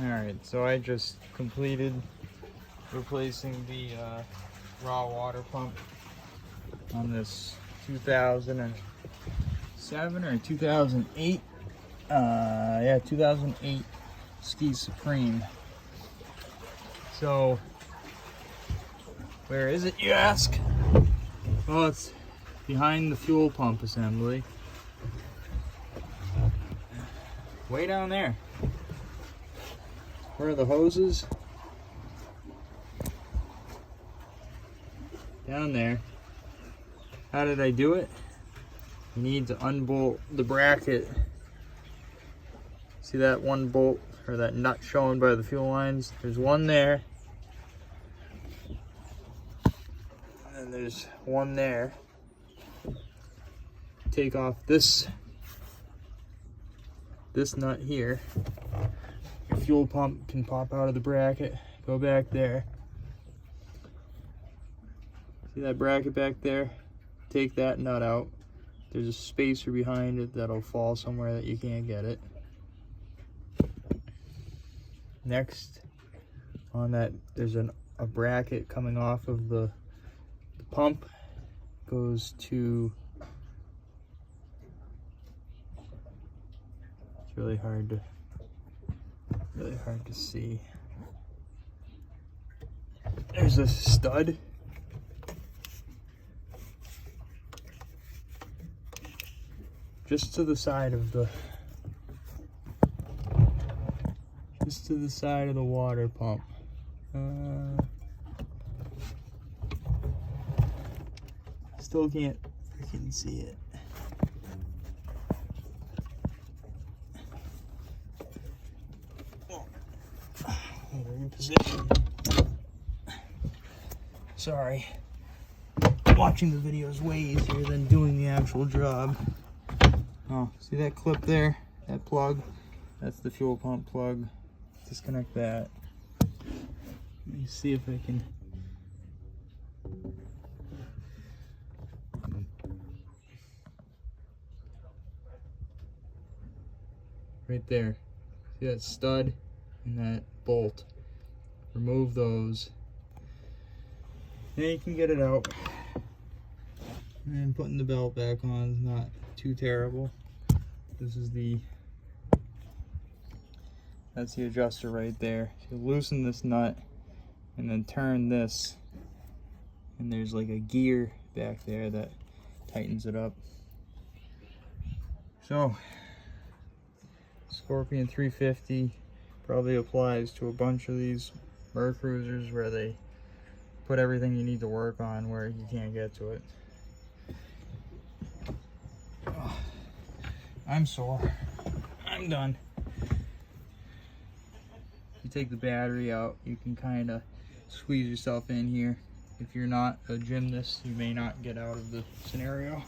Alright, so I just completed replacing the raw water pump on this 2007 or 2008 2008 Ski Supreme. So where is it, you ask? Well, it's behind the fuel pump assembly, way down there. Where are the hoses? Down there. How did I do it? You need to unbolt the bracket. See that one bolt or that nut shown by the fuel lines? There's one there. And there's one there. Take off this nut here. Your fuel pump can pop out of the bracket. Go back there. See that bracket back there? Take that nut out. There's a spacer behind it that'll fall somewhere that you can't get it. Next, on that, there's a bracket coming off of the pump. Goes to, it's really hard to see. There's a stud. Just to the side of the water pump. Still can't freaking see it. We're in position. Sorry. Watching the video is way easier than doing the actual job. Oh, see that clip there? That plug? That's the fuel pump plug. Disconnect that. Let me see if I can. Right there. See that stud and that bolt? Remove those. Then you can get it out. And putting the belt back on is not too terrible. This is that's the adjuster right there. So loosen this nut and then turn this, and there's like a gear back there that tightens it up. So Scorpion 350 probably applies to a bunch of these Mercruisers where they put everything you need to work on where you can't get to it. Oh, I'm sore. I'm done. You take the battery out, you can kind of squeeze yourself in here. If you're not a gymnast, you may not get out of the scenario.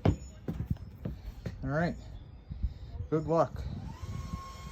All right, good luck.